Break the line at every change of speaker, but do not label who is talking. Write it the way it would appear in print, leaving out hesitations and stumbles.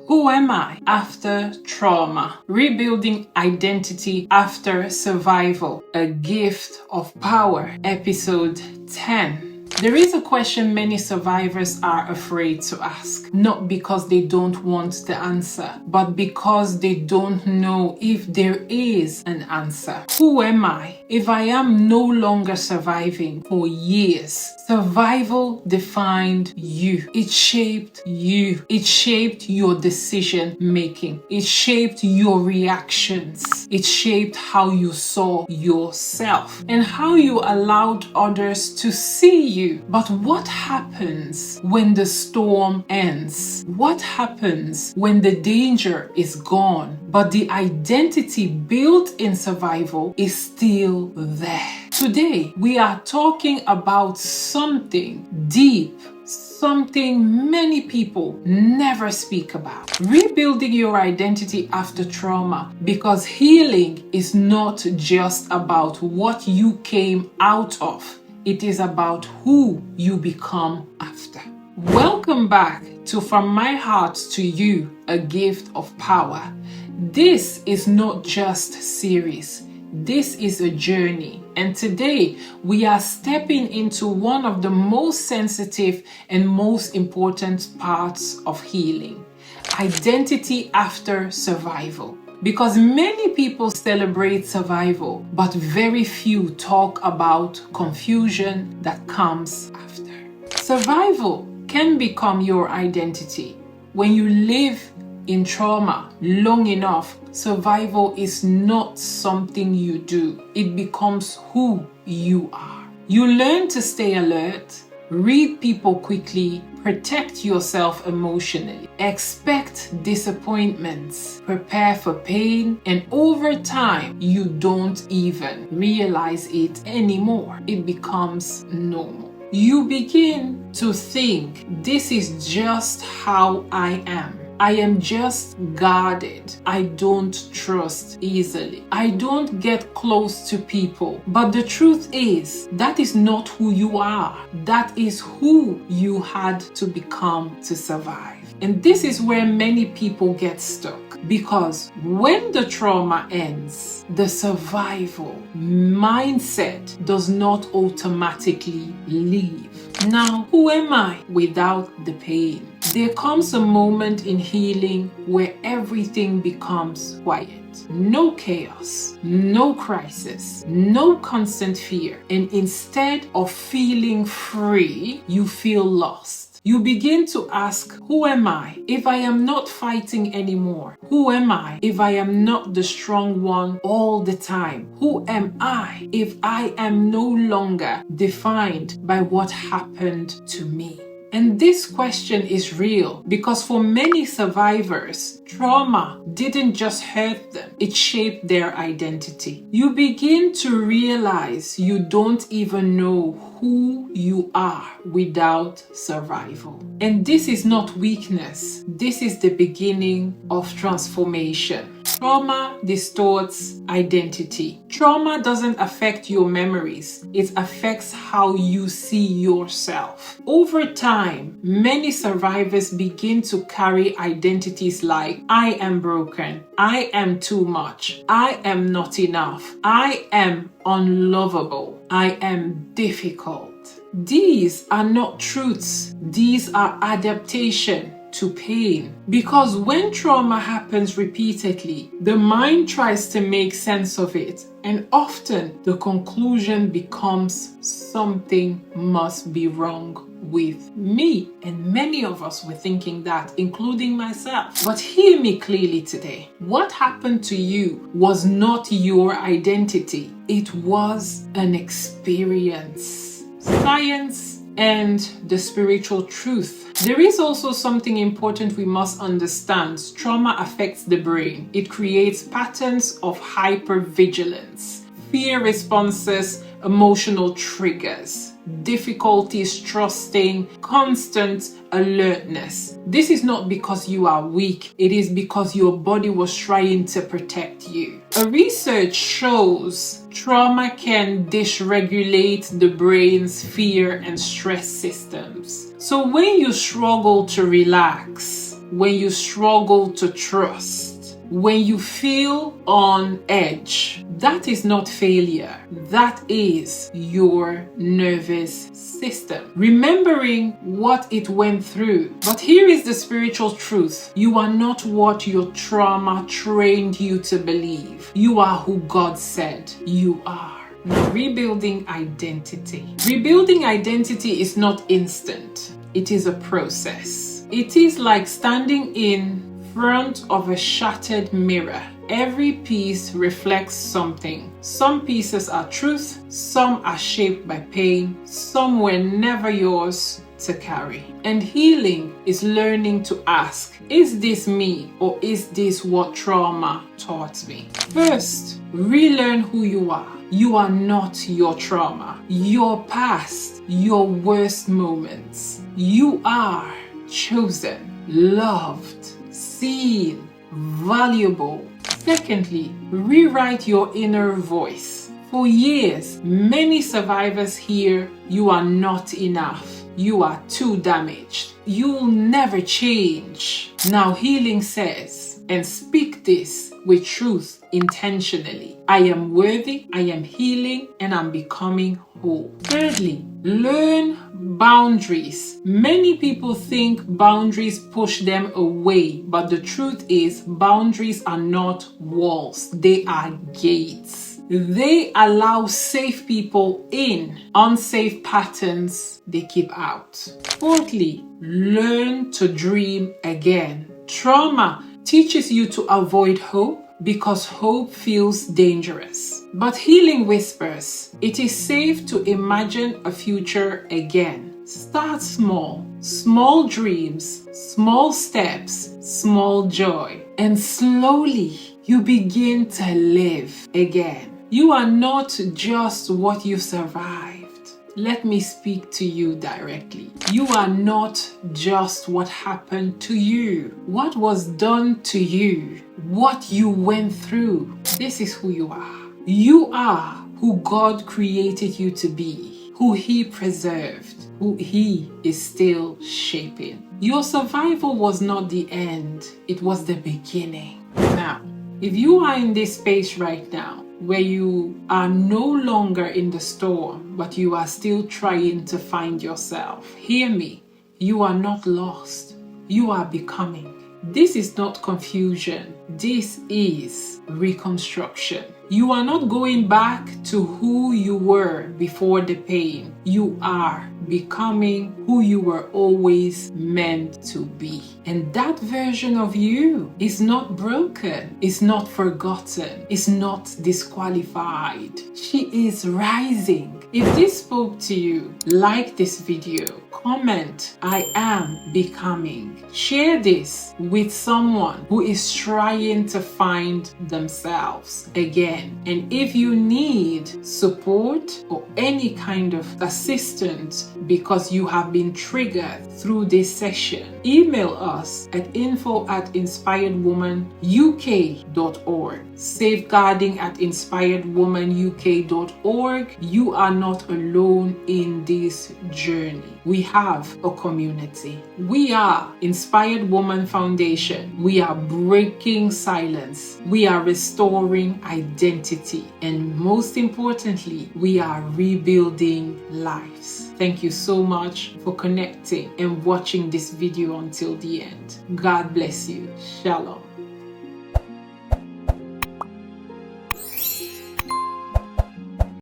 Who am I after trauma? Rebuilding identity after survival. A gift of power. Episode 10. There is a question many survivors are afraid to ask, not because they don't want the answer, but because they don't know if there is an answer. Who am I if I am no longer surviving for years? Survival defined you. It shaped you. It shaped your decision making. It shaped your reactions. It shaped how you saw yourself and how you allowed others to see you. But what happens when the storm ends? What happens when the danger is gone, but the identity built in survival is still there? Today, we are talking about something deep, something many people never speak about. Rebuilding your identity after trauma, because healing is not just about what you came out of. It is about who you become after. Welcome back to From My Heart to You, a gift of power. This is not just a series. This is a journey. And today we are stepping into one of the most sensitive and most important parts of healing. Identity after survival. Because many people celebrate survival, but very few talk about confusion that comes after. Survival can become your identity. When you live in trauma long enough, survival is not something you do. It becomes who you are. You learn to stay alert, read people quickly, protect yourself emotionally, expect disappointments, prepare for pain, and over time, you don't even realize it anymore. It becomes normal. You begin to think, this is just how I am. I am just guarded. I don't trust easily. I don't get close to people. But the truth is, that is not who you are. That is who you had to become to survive. And this is where many people get stuck. Because when the trauma ends, the survival mindset does not automatically leave. Now, who am I without the pain? There comes a moment in healing where everything becomes quiet. No chaos, no crisis, no constant fear. And instead of feeling free, you feel lost. You begin to ask, who am I if I am not fighting anymore? Who am I if I am not the strong one all the time? Who am I if I am no longer defined by what happened to me? And this question is real because for many survivors, trauma didn't just hurt them, it shaped their identity. You begin to realize you don't even know who you are without survival. And this is not weakness, this is the beginning of transformation. Trauma distorts identity. Trauma doesn't affect your memories, it affects how you see yourself. Over time, many survivors begin to carry identities like, I am broken, I am too much, I am not enough, I am unlovable, I am difficult. These are not truths, these are adaptation to pain. Because when trauma happens repeatedly, the mind tries to make sense of it, and often the conclusion becomes something must be wrong with me. And many of us were thinking that, including myself. But hear me clearly today. What happened to you was not your identity. It was an experience. Science and the spiritual truth. There is also something important we must understand. Trauma affects the brain. It creates patterns of hypervigilance, fear responses, emotional triggers, difficulties trusting, constant alertness. This is not because you are weak, it is because your body was trying to protect you. A research shows trauma can dysregulate the brain's fear and stress systems. So when you struggle to relax, when you struggle to trust, when you feel on edge, that is not failure. That is your nervous system, remembering what it went through. But here is the spiritual truth. You are not what your trauma trained you to believe. You are who God said you are. Now, rebuilding identity. Rebuilding identity is not instant. It is a process. It is like standing in front of a shattered mirror. Every piece reflects something. Some pieces are truth, some are shaped by pain, some were never yours to carry. And healing is learning to ask, is this me or is this what trauma taught me? First, relearn who you are. You are not your trauma, your past, your worst moments. You are chosen, loved, seen, valuable. Secondly, rewrite your inner voice. For years, many survivors hear you are not enough. You are too damaged. You'll never change. Now healing says, and speak this with truth intentionally, I am worthy, I am healing, and I'm becoming whole. Thirdly, learn boundaries. Many people think boundaries push them away, but the truth is boundaries are not walls, they are gates. They allow safe people in, unsafe patterns they keep out. Fourthly, learn to dream again. Trauma teaches you to avoid hope because hope feels dangerous. But healing whispers, it is safe to imagine a future again. Start small. Small dreams, small steps, small joy. And slowly you begin to live again. You are not just what you survived. Let me speak to you directly. You are not just what happened to you, what was done to you, what you went through. This is who you are. You are who God created you to be, who He preserved, who He is still shaping. Your survival was not the end, it was the beginning. Now, if you are in this space right now, where you are no longer in the storm, but you are still trying to find yourself, hear me, you are not lost, you are becoming. This is not confusion, this is reconstruction. You are not going back to who you were before the pain. You are becoming who you were always meant to be. And that version of you is not broken, is not forgotten, is not disqualified. She is rising. If this spoke to you, like this video, comment, I am becoming. Share this with someone who is trying to find themselves again. And if you need support or any kind of assistance because you have been triggered through this session, email us at info@inspiredwomanuk.org, safeguarding@inspiredwomanuk.org. You are not alone in this journey. We have a community. We are Inspired Woman Foundation. We are breaking silence. We are restoring identity. And most importantly, we are rebuilding lives. Thank you so much for connecting and watching this video until the end. God bless you. Shalom.